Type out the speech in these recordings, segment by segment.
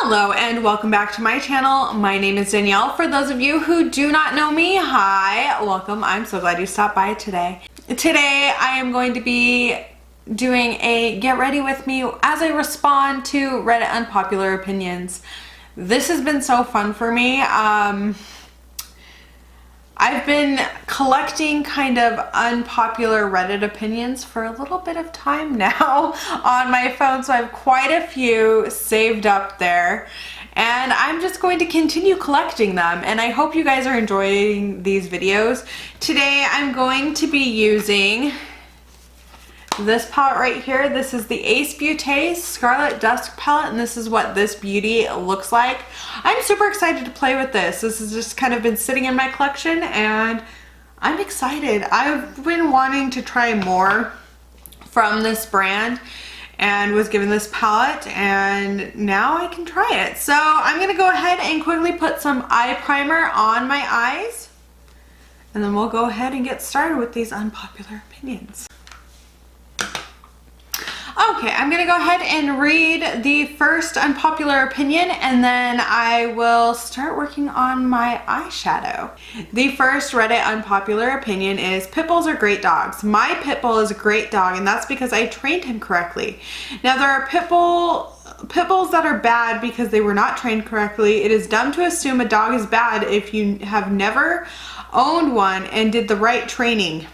Hello and welcome back to my channel. My name is Danielle. For those of you who do not know me, hi, welcome. I'm so glad you stopped by today. Today I am going to be doing a get ready with me as I respond to Reddit unpopular opinions. This has been so fun for me. I've been collecting kind of unpopular Reddit opinions for a little bit of time now on my phone, so I have quite a few saved up there, and I'm just going to continue collecting them, and I hope you guys are enjoying these videos. Today I'm going to be using this palette right here. This is the Beaute Scarlet Dusk palette, and this is what this beauty looks like. I'm super excited to play with this. This has just kind of been sitting in my collection and I'm excited. I've been wanting to try more from this brand and was given this palette, and now I can try it. So I'm gonna go ahead and quickly put some eye primer on my eyes, and then we'll go ahead and get started with these unpopular opinions. Okay, I'm gonna go ahead and read the first unpopular opinion, and then I will start working on my eyeshadow. The first Reddit unpopular opinion is pit bulls are great dogs. My pit bull is a great dog, and that's because I trained him correctly. Now there are pit bulls that are bad because they were not trained correctly. It is dumb to assume a dog is bad if you have never owned one and did the right training.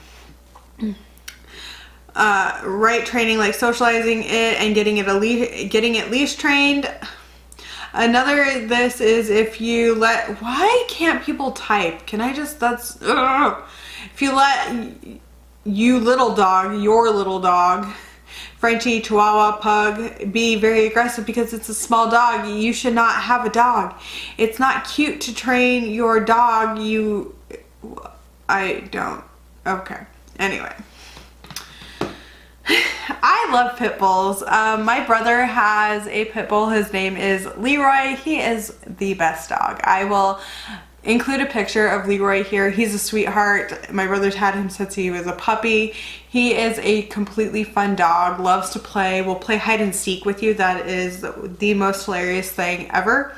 Right training, like socializing it and getting it leash trained. Another, this is if you let, why can't people type? Can I just, that's, ugh. If you let your little dog, Frenchie, Chihuahua, Pug, be very aggressive because it's a small dog, you should not have a dog. It's not cute to train your dog. I don't, okay, anyway. I love pit bulls. My brother has a pit bull. His name is Leroy. He is the best dog. I will include a picture of Leroy here. He's a sweetheart. My brother's had him since he was a puppy. He is a completely fun dog, loves to play, will play hide and seek with you. That is the most hilarious thing ever.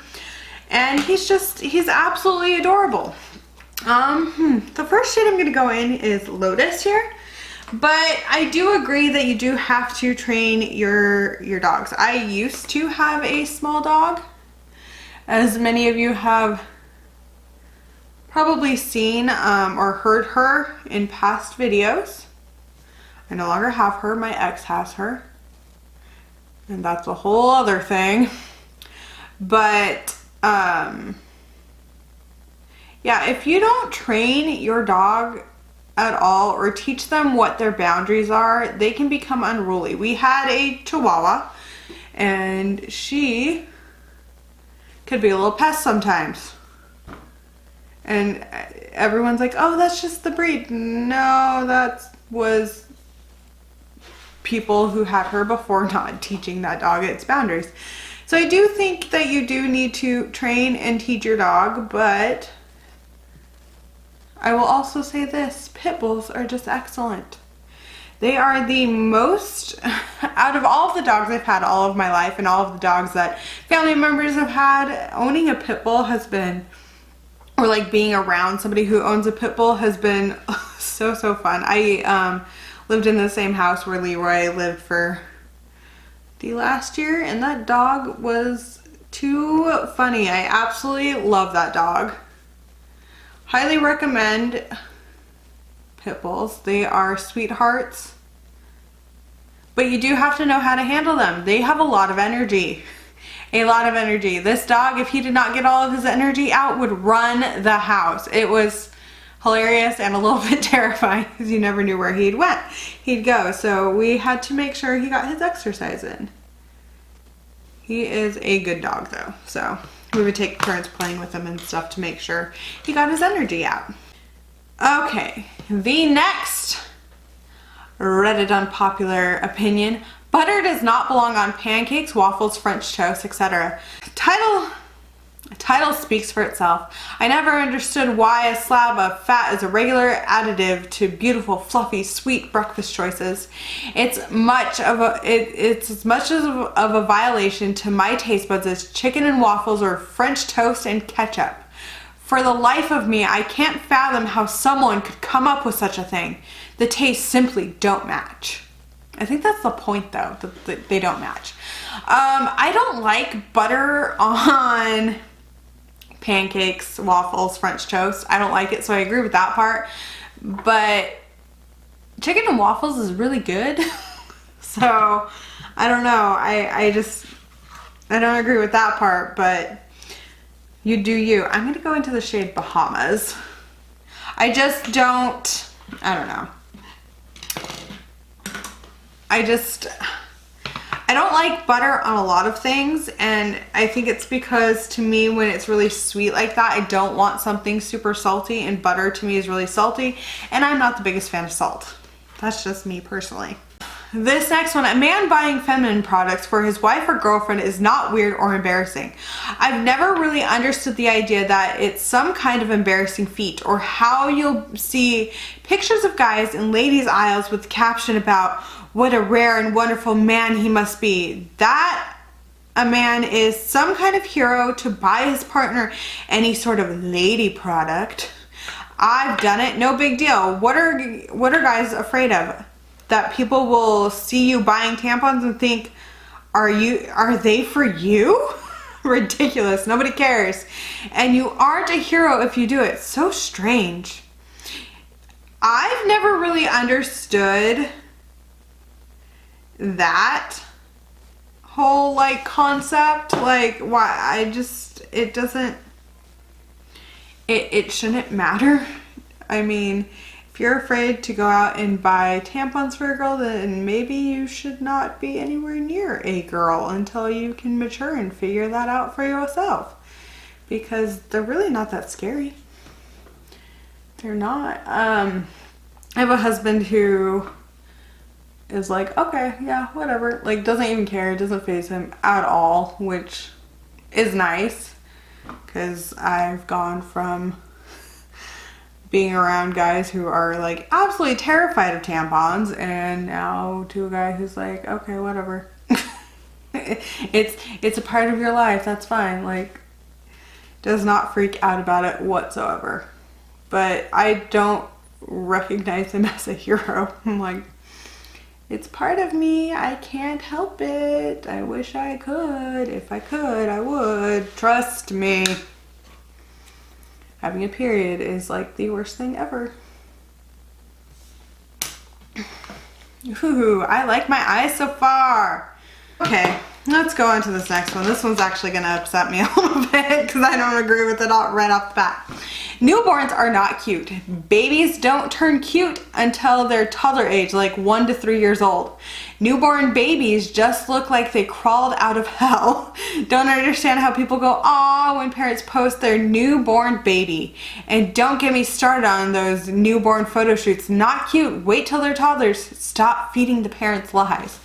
And he's absolutely adorable. The first shade I'm gonna go in is Lotus here. But I do agree that you do have to train your dogs. I used to have a small dog, as many of you have probably seen or heard her in past videos. I no longer have her, my ex has her, and that's a whole other thing. But yeah, if you don't train your dog at all or teach them what their boundaries are, they can become unruly. We had a Chihuahua and she could be a little pest sometimes, and everyone's like, oh, that's just the breed. No, that was people who had her before not teaching that dog its boundaries. So I do think that you do need to train and teach your dog, but I will also say this, pit bulls are just excellent. They are the most, out of all of the dogs I've had all of my life and all of the dogs that family members have had, owning a pit bull has been, or like being around somebody who owns a pit bull has been so fun. I lived in the same house where Leroy lived for the last year, and that dog was too funny. I absolutely love that dog. Highly recommend pit bulls. They are sweethearts, but you do have to know how to handle them. They have a lot of energy. This dog, if he did not get all of his energy out, would run the house. It was hilarious and a little bit terrifying because you never knew where he'd go. So we had to make sure he got his exercise in. He is a good dog though, so we would take turns playing with him and stuff to make sure he got his energy out. Okay, the next Reddit unpopular opinion: butter does not belong on pancakes, waffles, French toast, etc. Title The title speaks for itself. I never understood why a slab of fat is a regular additive to beautiful, fluffy, sweet breakfast choices. It's as much of a violation to my taste buds as chicken and waffles or French toast and ketchup. For the life of me, I can't fathom how someone could come up with such a thing. The tastes simply don't match. I think that's the point though, that they don't match. I don't like butter on pancakes, waffles, French toast. I don't like it, so I agree with that part. But chicken and waffles is really good. So I don't know. I don't agree with that part, but you do you. I'm gonna go into the shade Bahamas. I don't know. I don't like butter on a lot of things, and I think it's because to me when it's really sweet like that, I don't want something super salty, and butter to me is really salty, and I'm not the biggest fan of salt. That's just me personally. This next one, a man buying feminine products for his wife or girlfriend is not weird or embarrassing. I've never really understood the idea that it's some kind of embarrassing feat, or how you'll see pictures of guys in ladies' aisles with the caption about what a rare and wonderful man he must be. That a man is some kind of hero to buy his partner any sort of lady product. I've done it, no big deal. What are guys afraid of? That people will see you buying tampons and think, are they for you? Ridiculous, nobody cares. And you aren't a hero if you do it. So strange. I've never really understood that whole like concept, like why it shouldn't matter. I mean, if you're afraid to go out and buy tampons for a girl, then maybe you should not be anywhere near a girl until you can mature and figure that out for yourself, because they're really not that scary. They're not. I have a husband who is like, okay, yeah, whatever, like doesn't even care, it doesn't faze him at all, which is nice, because I've gone from being around guys who are like absolutely terrified of tampons, and now to a guy who's like, okay, whatever. it's a part of your life, that's fine, like does not freak out about it whatsoever. But I don't recognize him as a hero. I'm like, it's part of me, I can't help it. I wish I could. If I could, I would. Trust me. Having a period is like the worst thing ever. Ooh, I like my eyes so far. Okay, let's go on to this next one. This one's actually gonna upset me a little bit because I don't agree with it right off the bat. Newborns are not cute. Babies don't turn cute until they're toddler age, like 1 to 3 years old. Newborn babies just look like they crawled out of hell. Don't understand how people go aw when parents post their newborn baby. And don't get me started on those newborn photo shoots. Not cute. Wait till they're toddlers. Stop feeding the parents lies.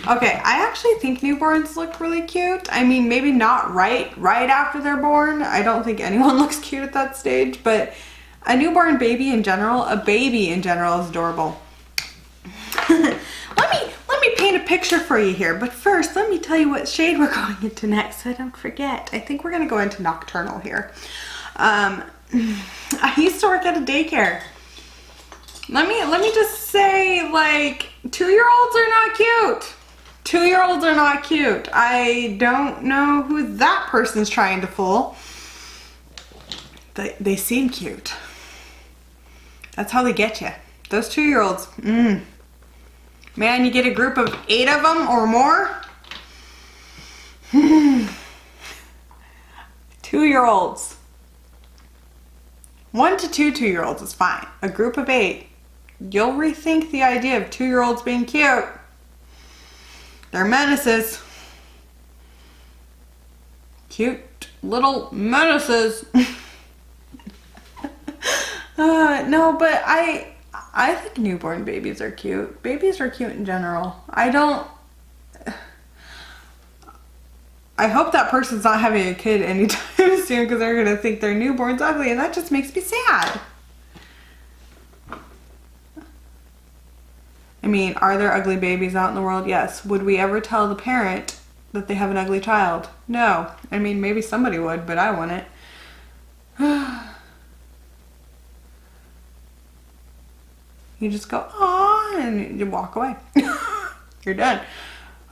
Okay, I actually think newborns look really cute. I mean, maybe not right after they're born. I don't think anyone looks cute at that stage, but a newborn baby in general, a baby in general is adorable. Let me paint a picture for you here, but first let me tell you what shade we're going into next so I don't forget. I think we're gonna go into Nocturnal here. I used to work at a daycare. Let me just say, like, 2-year-olds are not cute. 2-year-olds are not cute. I don't know who that person's trying to fool. They seem cute. That's how they get you. Those 2-year-olds. Man, you get a group of 8 of them or more. 2-year-olds. 1 to 2 2-year-olds is fine. A group of 8. You'll rethink the idea of 2-year-olds being cute. They're menaces. Cute little menaces. No, but I think newborn babies are cute. Babies are cute in general. I hope that person's not having a kid anytime too soon because they're gonna think their newborn's ugly, and that just makes me sad. I mean, are there ugly babies out in the world? Yes. Would we ever tell the parent that they have an ugly child? No. I mean, maybe somebody would, but I wouldn't. You just go, "Aw," and you walk away. You're done.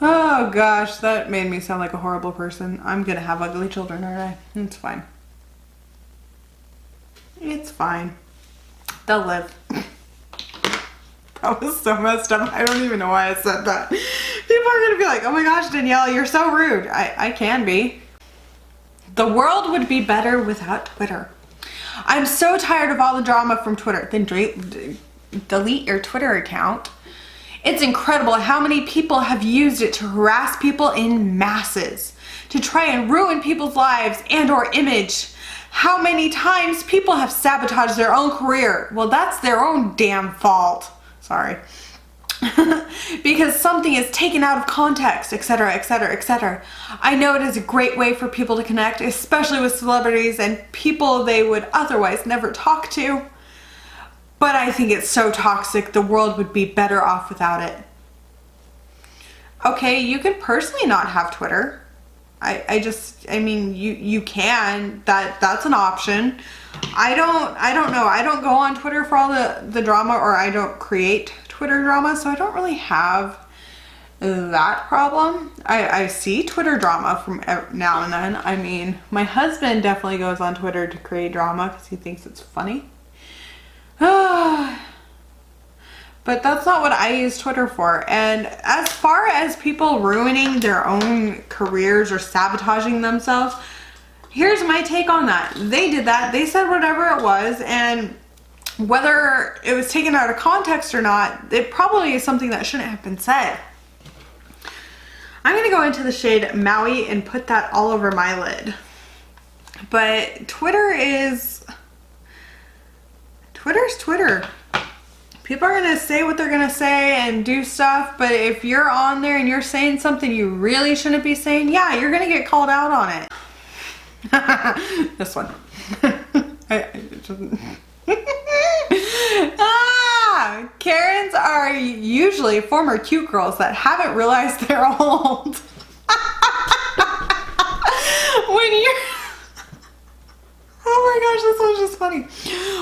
Oh gosh, that made me sound like a horrible person. I'm gonna have ugly children, aren't I? It's fine. It's fine. They'll live. That was so messed up. I don't even know why I said that. People are gonna be like, "Oh my gosh, Danielle, you're so rude." I can be. The world would be better without Twitter. I'm so tired of all the drama from Twitter. Then delete your Twitter account. It's incredible how many people have used it to harass people in masses, to try and ruin people's lives and or image. How many times people have sabotaged their own career? Well, that's their own damn fault. Sorry. Because something is taken out of context, etc., etc., etc. I know it is a great way for people to connect, especially with celebrities and people they would otherwise never talk to. But I think it's so toxic, the world would be better off without it. Okay, you could personally not have Twitter. I mean, you can. That's an option. I don't know. I don't go on Twitter for all the drama, or I don't create Twitter drama, so I don't really have that problem. I see Twitter drama from now and then. I mean, my husband definitely goes on Twitter to create drama because he thinks it's funny. But that's not what I use Twitter for. And as far as people ruining their own careers or sabotaging themselves, here's my take on that. They did that. They said whatever it was, and whether it was taken out of context or not, it probably is something that shouldn't have been said. I'm going to go into the shade Maui and put that all over my lid. But Twitter's Twitter. People are going to say what they're going to say and do stuff, but if you're on there and you're saying something you really shouldn't be saying, yeah, you're going to get called out on it. This one. Karens are usually former cute girls that haven't realized they're old. When you're... Oh my gosh, this one's just funny.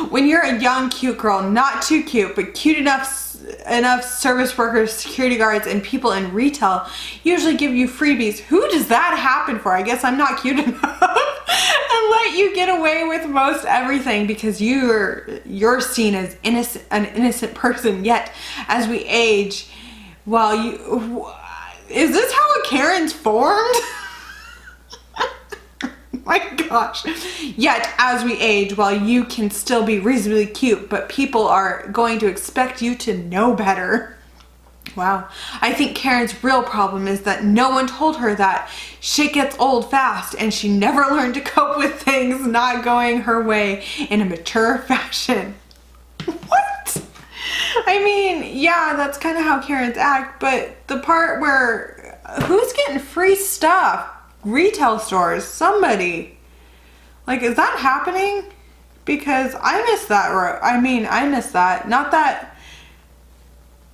When you're a young, cute girl, not too cute, but cute enough service workers, security guards, and people in retail usually give you freebies. Who does that happen for? I guess I'm not cute enough. And let you get away with most everything because you're seen as an innocent person. Yet, as we age, is this how a Karen's formed? My gosh. Yet, as we age, while you can still be reasonably cute, but people are going to expect you to know better. Wow. I think Karen's real problem is that no one told her that shit gets old fast, and she never learned to cope with things not going her way in a mature fashion. What? I mean, yeah, that's kind of how Karens act, but the part where who's getting free stuff? Retail stores, somebody. Like, is that happening? Because I miss that. I miss that. Not that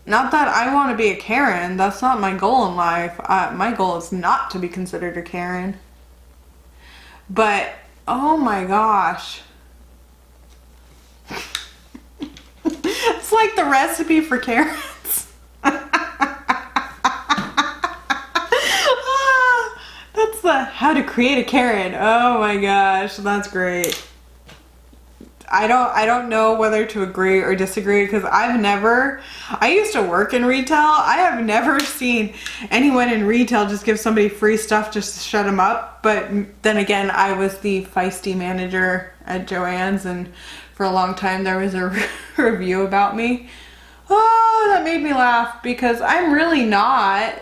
I want to be a Karen. That's not my goal in life. My goal is not to be considered a Karen. But, oh my gosh. It's like the recipe for Karens. That's the how to create a Karen. Oh my gosh, that's great. I don't know whether to agree or disagree because I used to work in retail. I have never seen anyone in retail just give somebody free stuff just to shut them up. But then again, I was the feisty manager at Joann's, and for a long time there was a review about me. Oh, that made me laugh because I'm really not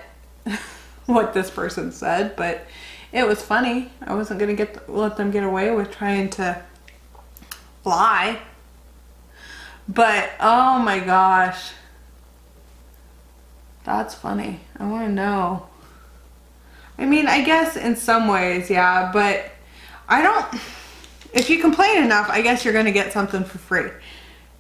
what this person said, but it was funny. I wasn't gonna let them get away with trying to lie. But oh my gosh, that's funny. I want to know. I mean, I guess in some ways, yeah, but if you complain enough, I guess you're gonna get something for free.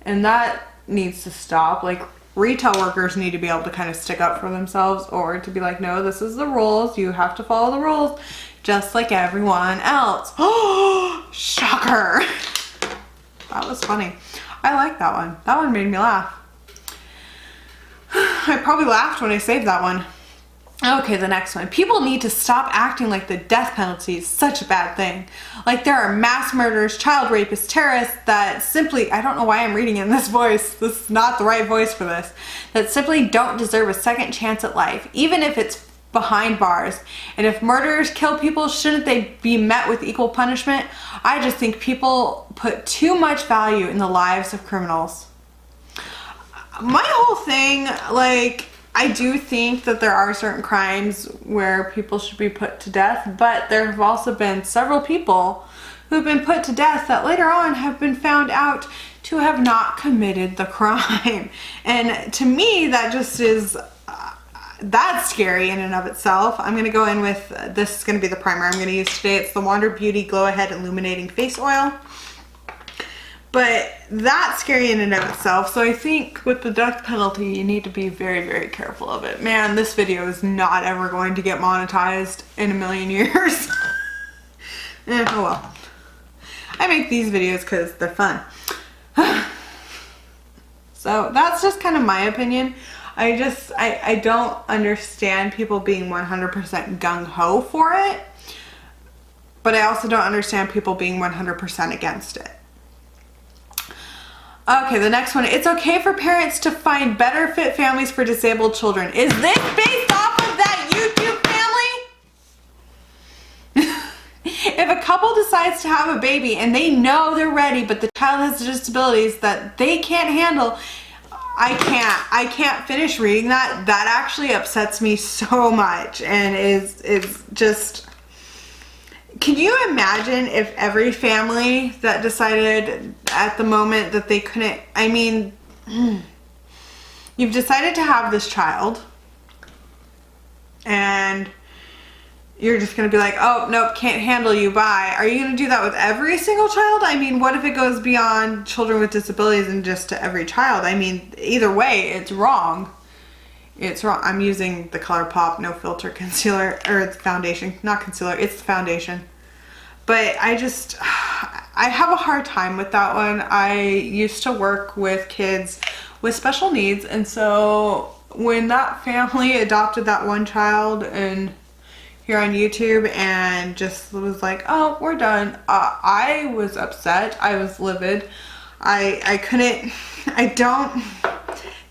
And that needs to stop. Like, retail workers need to be able to kind of stick up for themselves, or to be like, no, this is the rules. You have to follow the rules just like everyone else. Oh, shocker. That was funny. I like that one. That one made me laugh. I probably laughed when I saved that one. Okay, the next one. People need to stop acting like the death penalty is such a bad thing. Like there are mass murderers, child rapists, terrorists that simply, I don't know why I'm reading in this voice, this is not the right voice for this, that simply don't deserve a second chance at life, even if it's behind bars. And if murderers kill people, shouldn't they be met with equal punishment? I just think people put too much value in the lives of criminals. My whole thing, like, I do think that there are certain crimes where people should be put to death, but there have also been several people who've been put to death that later on have been found out to have not committed the crime. And to me, that just is, that's scary in and of itself. I'm going to go in with, this is going to be the primer I'm going to use today. It's the Wander Beauty Glow Ahead Illuminating Face Oil. But that's scary in and of itself. So I think with the death penalty, you need to be very, very careful of it. Man, this video is not ever going to get monetized in a million years. Oh well. I make these videos because they're fun. So that's just kind of my opinion. I don't understand people being 100% gung-ho for it. But I also don't understand people being 100% against it. Okay, the next one. It's okay for parents to find better fit families for disabled children. Is this based off of that YouTube family? If a couple decides to have a baby and they know they're ready, but the child has disabilities that they can't handle, I can't finish reading that. That actually upsets me so much and is just... Can you imagine if every family that decided at the moment that they couldn't, I mean, you've decided to have this child and you're just going to be like, oh, nope, can't handle you, bye. Are you going to do that with every single child? I mean, what if it goes beyond children with disabilities and just to every child? I mean, either way, it's wrong. It's wrong. I'm using the Colourpop No Filter Concealer, or it's foundation, not concealer, it's the foundation. But I have a hard time with that one. I used to work with kids with special needs, and so when that family adopted that one child and here on YouTube and just was like, oh, we're done, I was upset. I was livid. I couldn't,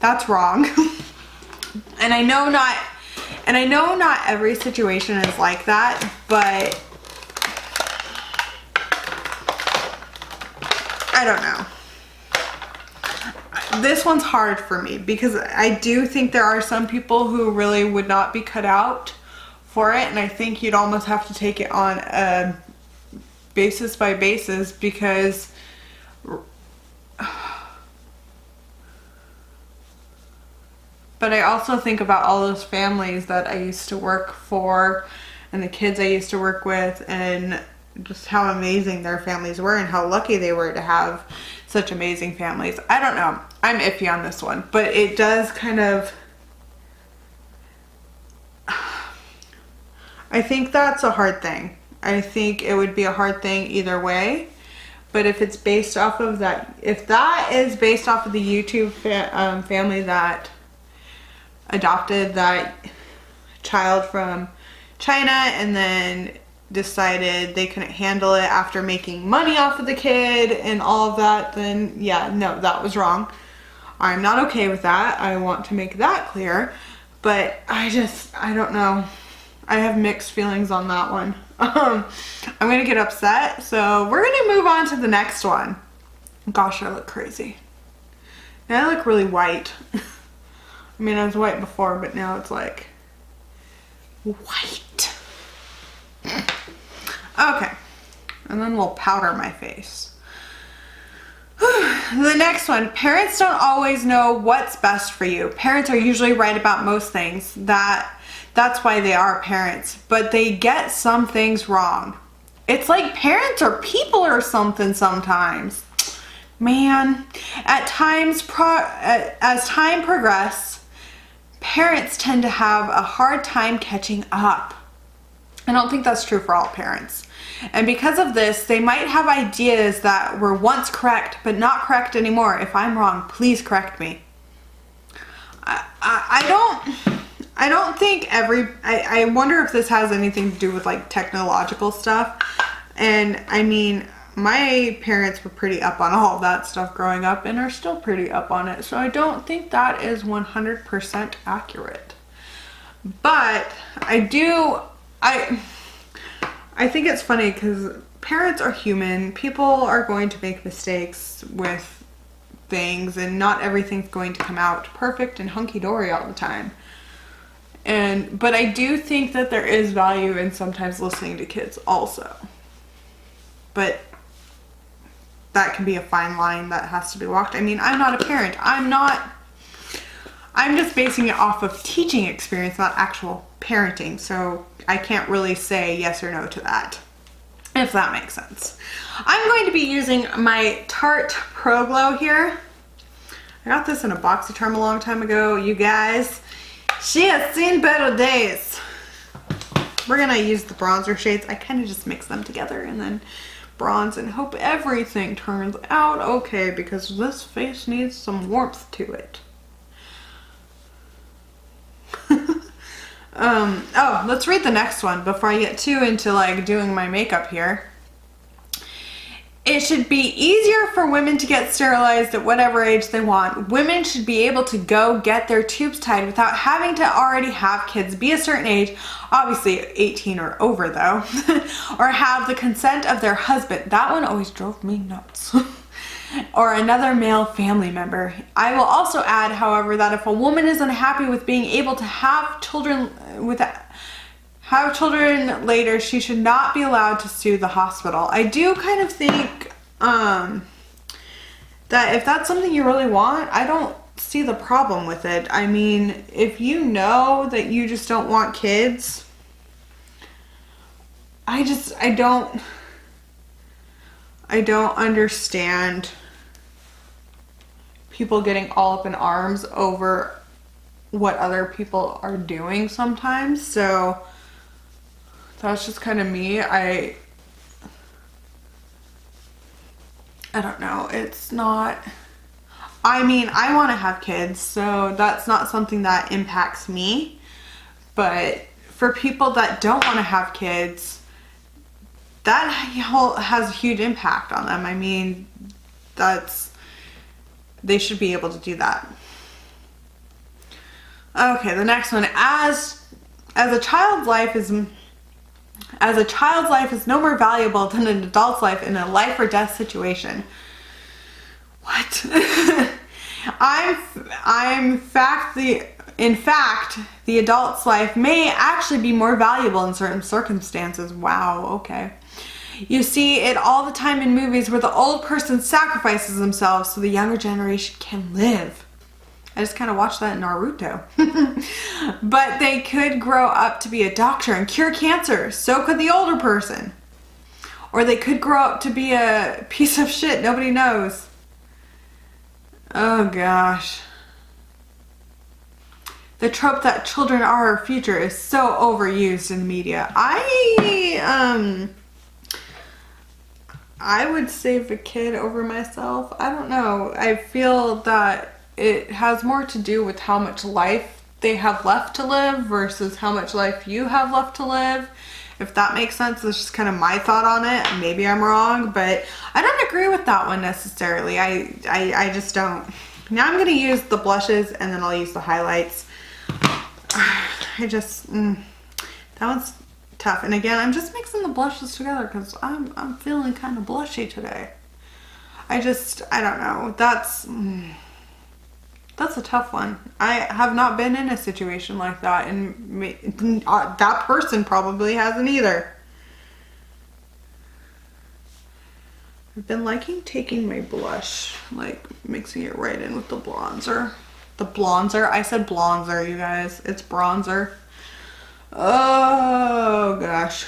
that's wrong. And I know not every situation is like that, but I don't know. This one's hard for me because I do think there are some people who really would not be cut out for it, and I think you'd almost have to take it on a basis by basis because but I also think about all those families that I used to work for and the kids I used to work with and just how amazing their families were and how lucky they were to have such amazing families. I don't know. I'm iffy on this one, but it does kind of... I think that's a hard thing. I think it would be a hard thing either way, but if it's based off of that, if that is based off of the YouTube family that adopted that child from China and then decided they couldn't handle it after making money off of the kid and all of that, then yeah, no, that was wrong. I'm not okay with that. I want to make that clear, but I don't know. I have mixed feelings on that one. I'm gonna get upset, so we're gonna move on to the next one. Gosh, I look crazy. Now I look really white. I mean, I was white before, but now it's like white. Okay, and then we'll powder my face. The next one, parents don't always know what's best for you. Parents are usually right about most things. That's why they are parents, but they get some things wrong. It's like parents are people or something sometimes. Man, at times, as time progresses, parents tend to have a hard time catching up. I don't think that's true for all parents. And because of this, they might have ideas that were once correct, but not correct anymore. If I'm wrong, please correct me. I don't think I wonder if this has anything to do with like technological stuff. And I mean, my parents were pretty up on all of that stuff growing up and are still pretty up on it. So I don't think that is 100% accurate. But I think it's funny because parents are human. People are going to make mistakes with things, and not everything's going to come out perfect and hunky-dory all the time. But I do think that there is value in sometimes listening to kids also. But that can be a fine line that has to be walked. I mean, I'm not a parent. I'm just basing it off of teaching experience, not actual parenting. So I can't really say yes or no to that, if that makes sense. I'm going to be using my Tarte Pro Glow here. I got this in a BoxyCharm a long time ago, you guys. She has seen better days. We're gonna use the bronzer shades. I kind of just mix them together and then bronze and hope everything turns out okay, because this face needs some warmth to it. Oh, let's read the next one before I get too into like doing my makeup here. It should be easier for women to get sterilized at whatever age they want. Women should be able to go get their tubes tied without having to already have kids, be a certain age, obviously 18 or over though, or have the consent of their husband. That one always drove me nuts. Or another male family member. I will also add, however, that if a woman is unhappy with being able to have children later, she should not be allowed to sue the hospital. I do kind of think that if that's something you really want, I don't see the problem with it. I mean, if you know that you just don't want kids, I don't understand people getting all up in arms over what other people are doing sometimes. So that's just kind of me. I don't know. It's not, I mean, I want to have kids, so that's not something that impacts me. But for people that don't want to have kids, that has a huge impact on them. I mean, they should be able to do that. Okay, the next one. As a child's life is no more valuable than an adult's life in a life or death situation. What? In fact, the adult's life may actually be more valuable in certain circumstances. Wow, okay. You see it all the time in movies where the old person sacrifices themselves so the younger generation can live. I just kind of watched that in Naruto. But they could grow up to be a doctor and cure cancer. So could the older person. Or they could grow up to be a piece of shit nobody knows. Oh gosh. The trope that children are our future is so overused in the media. I would save a kid over myself. I don't know. I feel that it has more to do with how much life they have left to live versus how much life you have left to live. If that makes sense, that's just kind of my thought on it. Maybe I'm wrong, but I don't agree with that one necessarily. I just don't. Now I'm going to use the blushes and then I'll use the highlights. That one's tough. And again, I'm just mixing the blushes together because I'm feeling kind of blushy today. I don't know. That's a tough one. I have not been in a situation like that, and that person probably hasn't either. I've been liking taking my blush, like mixing it right in with the bronzer. The bronzer. I said blonzer, you guys. It's bronzer. Oh gosh.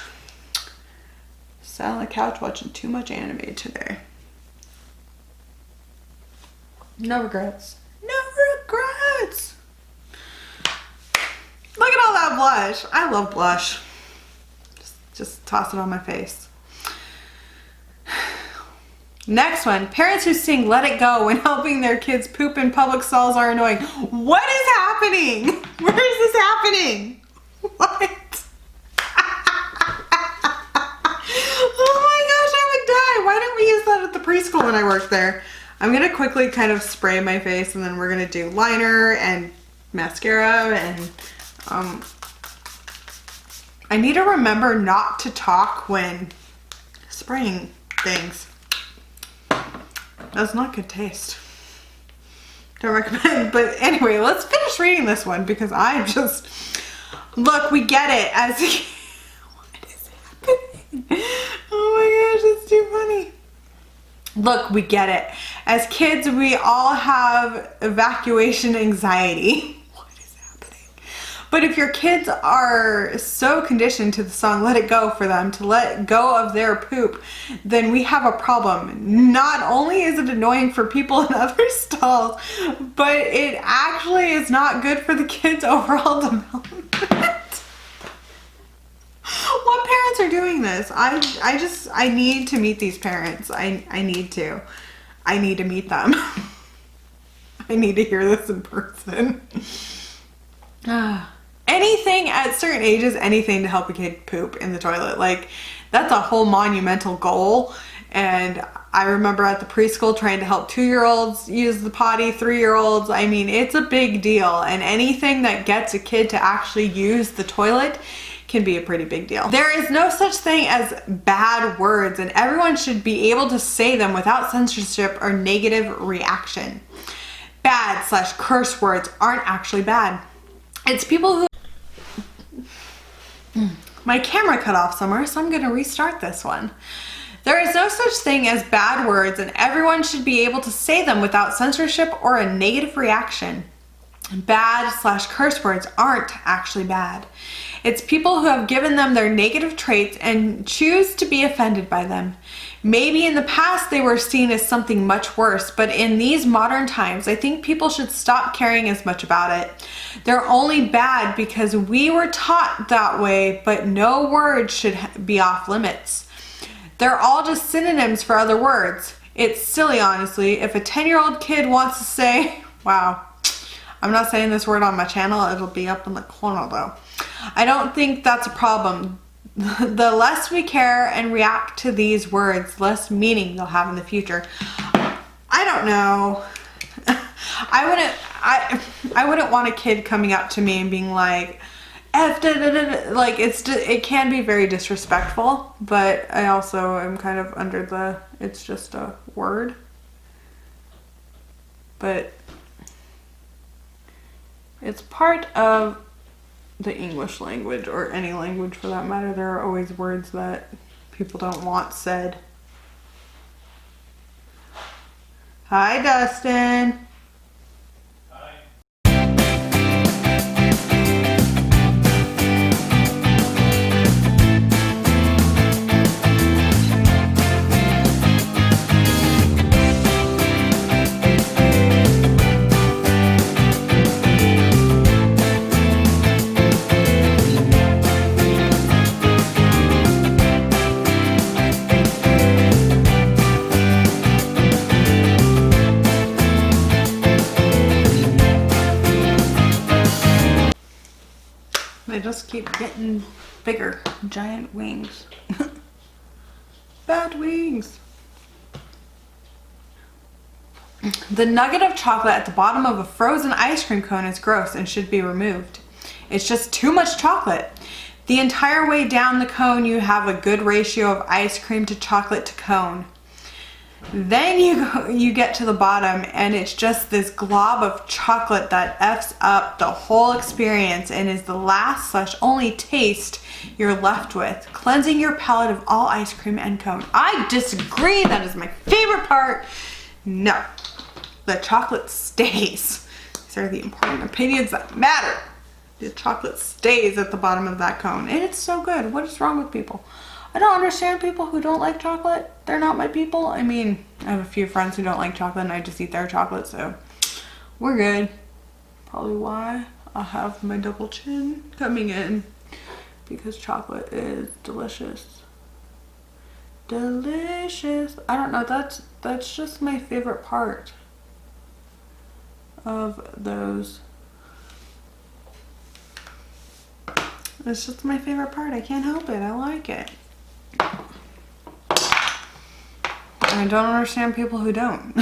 Sat on the couch watching too much anime today. No regrets. No regrets. Look at all that blush. I love blush. Just toss it on my face. Next one. Parents who sing Let It Go when helping their kids poop in public stalls are annoying. What is happening? Where is this happening? What? Oh my gosh, I would die. Why didn't we use that at the preschool when I worked there? I'm going to quickly kind of spray my face, and then we're going to do liner and mascara, and I need to remember not to talk when spraying things. That's not good taste. Don't recommend. But anyway, let's finish reading this one because I just... Look, we get it. As what is happening? Oh my gosh, it's too funny. Look, we get it. As kids, we all have evacuation anxiety. But if your kids are so conditioned to the song Let It Go for them to let go of their poop, then we have a problem. Not only is it annoying for people in other stalls, but it actually is not good for the kids' overall development. What parents are doing this? I need to meet these parents. I need to meet them. I need to hear this in person. Anything at certain ages, anything to help a kid poop in the toilet. Like, that's a whole monumental goal. And I remember at the preschool trying to help 2-year-olds use the potty, 3-year-olds. I mean, it's a big deal. And anything that gets a kid to actually use the toilet can be a pretty big deal. There is no such thing as bad words, and everyone should be able to say them without censorship or negative reaction. Bad/curse words aren't actually bad. It's people who... My camera cut off somewhere, so I'm going to restart this one. There is no such thing as bad words, and everyone should be able to say them without censorship or a negative reaction. Bad/curse words aren't actually bad. It's people who have given them their negative traits and choose to be offended by them. Maybe in the past they were seen as something much worse, but in these modern times, I think people should stop caring as much about it. They're only bad because we were taught that way, but no word should be off limits. They're all just synonyms for other words. It's silly, honestly. If a 10-year-old kid wants to say, wow, I'm not saying this word on my channel, it'll be up in the corner though. I don't think that's a problem. The less we care and react to these words, less meaning they'll have in the future. I don't know. I wouldn't want a kid coming up to me and being like, F da, da, da, da. Like, it can be very disrespectful, but I also am kind of under the, it's just a word. But it's part of the English language, or any language for that matter. There are always words that people don't want said. Hi, Dustin. They just keep getting bigger. Giant wings. Bad wings. The nugget of chocolate at the bottom of a frozen ice cream cone is gross and should be removed. It's just too much chocolate. The entire way down the cone, you have a good ratio of ice cream to chocolate to cone. Then you get to the bottom and it's just this glob of chocolate that F's up the whole experience and is the last/only taste you're left with, cleansing your palate of all ice cream and cone. I disagree. That is my favorite part. No, the chocolate stays. These are the important opinions that matter. The chocolate stays at the bottom of that cone and it's so good. What is wrong with people? I don't understand people who don't like chocolate. They're not my people. I mean, I have a few friends who don't like chocolate and I just eat their chocolate, so we're good. Probably why I have my double chin coming in, because chocolate is delicious. Delicious. I don't know, that's just my favorite part of those. It's just my favorite part. I can't help it. I like it. I don't understand people who don't.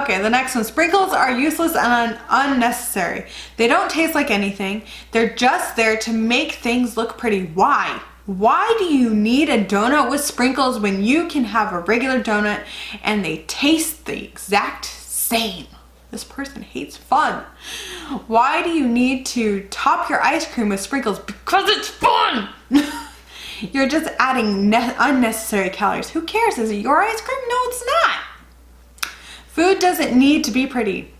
Okay, the next one. Sprinkles are useless and unnecessary. They don't taste like anything. They're just there to make things look pretty. Why? Why do you need a donut with sprinkles when you can have a regular donut and they taste the exact same? This person hates fun. Why do you need to top your ice cream with sprinkles? Because it's fun! You're just adding unnecessary calories. Who cares? Is it your ice cream? No, it's not. Food doesn't need to be pretty.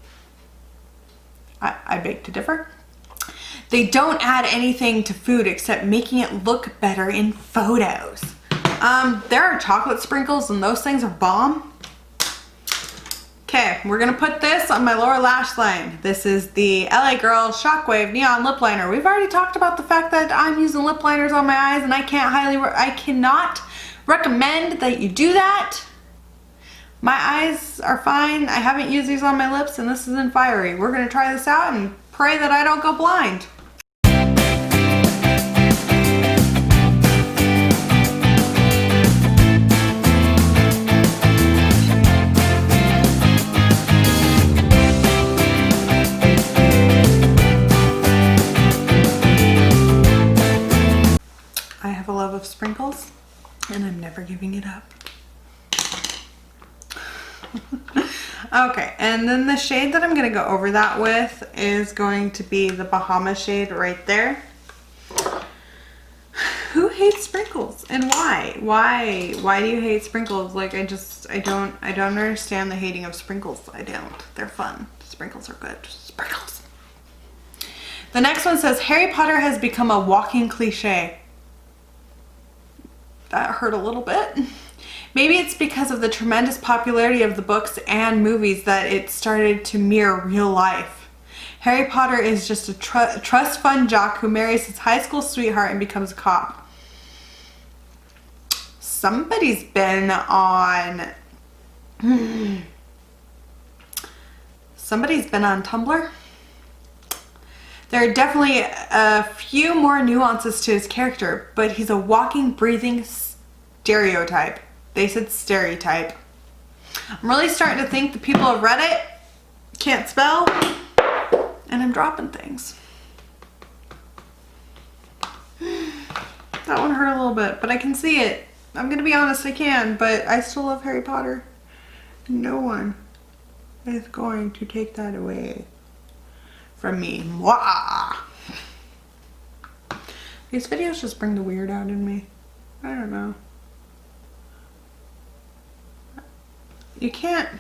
I beg to differ. They don't add anything to food except making it look better in photos. There are chocolate sprinkles and those things are bomb. Okay, we're gonna put this on my lower lash line. This is the LA Girl Shockwave Neon Lip Liner. We've already talked about the fact that I'm using lip liners on my eyes and I cannot recommend that you do that. My eyes are fine. I haven't used these on my lips and this isn't fiery. We're gonna try this out and pray that I don't go blind. I have a love of sprinkles and I'm never giving it up. Okay, and then the shade that I'm going to go over that with is going to be the Bahama shade right there. Who hates sprinkles and why? Why do you hate sprinkles? Like I don't understand the hating of sprinkles. I don't. They're fun. Sprinkles are good. Sprinkles. The next one says Harry Potter has become a walking cliche. That hurt a little bit. Maybe it's because of the tremendous popularity of the books and movies that it started to mirror real life. Harry Potter is just a trust fund jock who marries his high school sweetheart and becomes a cop. Somebody's been on Tumblr. There are definitely a few more nuances to his character, but he's a walking, breathing stereotype. They said stereotype. I'm really starting to think the people of Reddit can't spell, and I'm dropping things. That one hurt a little bit, but I can see it. I'm gonna be honest, I can, but I still love Harry Potter. No one is going to take that away from me. Mwah! These videos just bring the weird out in me. I don't know. You can't...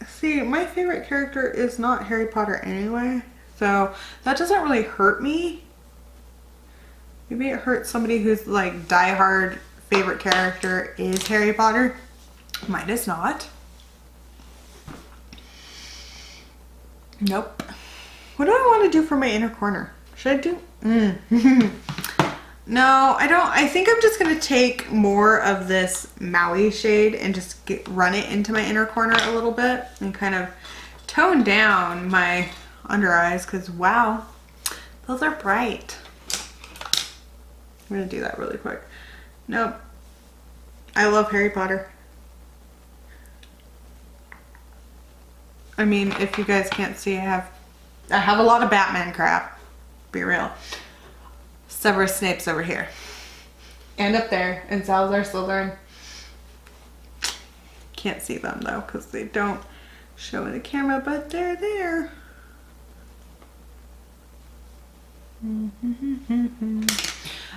See, my favorite character is not Harry Potter anyway, so that doesn't really hurt me. Maybe it hurts somebody who's like diehard favorite character is Harry Potter. Mine is not. Nope. What do I want to do for my inner corner? Should I do... No, I don't. I think I'm just going to take more of this Maui shade and just run it into my inner corner a little bit and kind of tone down my under eyes because, wow, those are bright. I'm going to do that really quick. Nope. I love Harry Potter. I mean, if you guys can't see, I have a lot of Batman crap. Be real. Severus Snape's over here. And up there. And Salazar Slytherin. Can't see them though, because they don't show in the camera, but they're there.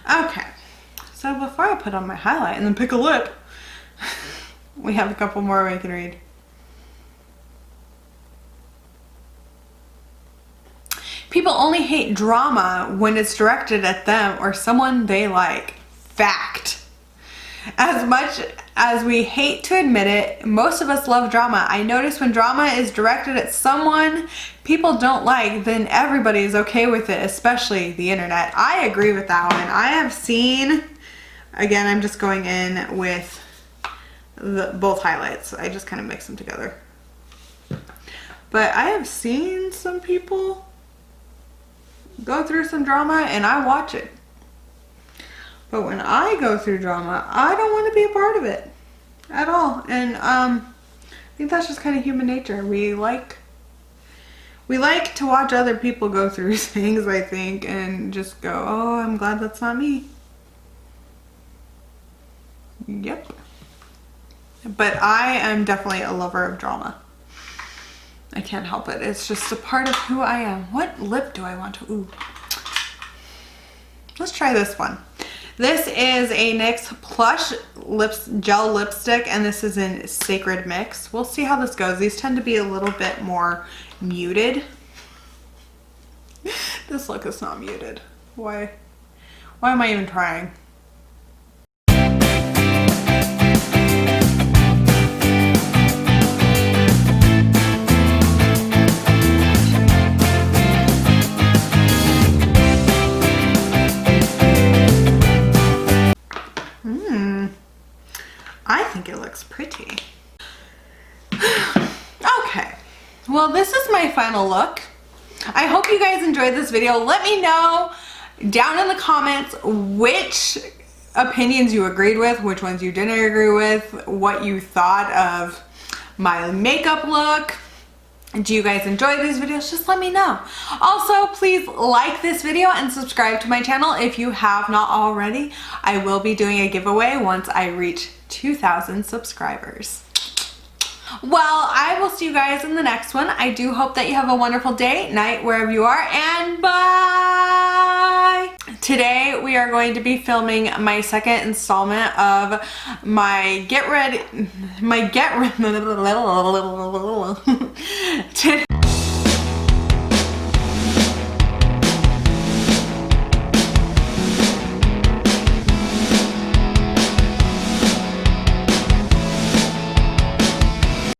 Okay. So before I put on my highlight and then pick a lip, we have a couple more we can read. People People only hate drama when it's directed at them or someone they like. Fact. As much as we hate to admit it, most of us love drama. I notice when drama is directed at someone people don't like, then everybody is okay with it, especially the internet. I agree with that one. I have seen, again, I'm just going in with both highlights. I just kind of mix them together. But I have seen some people go through some drama and I watch it. But when I go through drama, I don't want to be a part of it at all. And I think that's just kind of human nature. We like to watch other people go through things, I think, and just go, oh, I'm glad that's not me. Yep. But I am definitely a lover of drama. I can't help it. It's just a part of who I am. What lip do I want to? Ooh. Let's try this one. This is a NYX Plush Gel Lipstick, and this is in Sacred Mix. We'll see how this goes. These tend to be a little bit more muted. This look is not muted. Why am I even trying? I think it looks pretty. Okay, well, this is my final look. I hope you guys enjoyed this video. Let me know down in the comments which opinions you agreed with, which ones you didn't agree with, what you thought of my makeup look. Do you guys enjoy these videos? Just let me know. Also, please like this video and subscribe to my channel if you have not already. I will be doing a giveaway once I reach 2,000 subscribers. Well, I will see you guys in the next one. I do hope that you have a wonderful day, night, wherever you are, and bye! Today we are going to be filming my second installment of my Get Ready...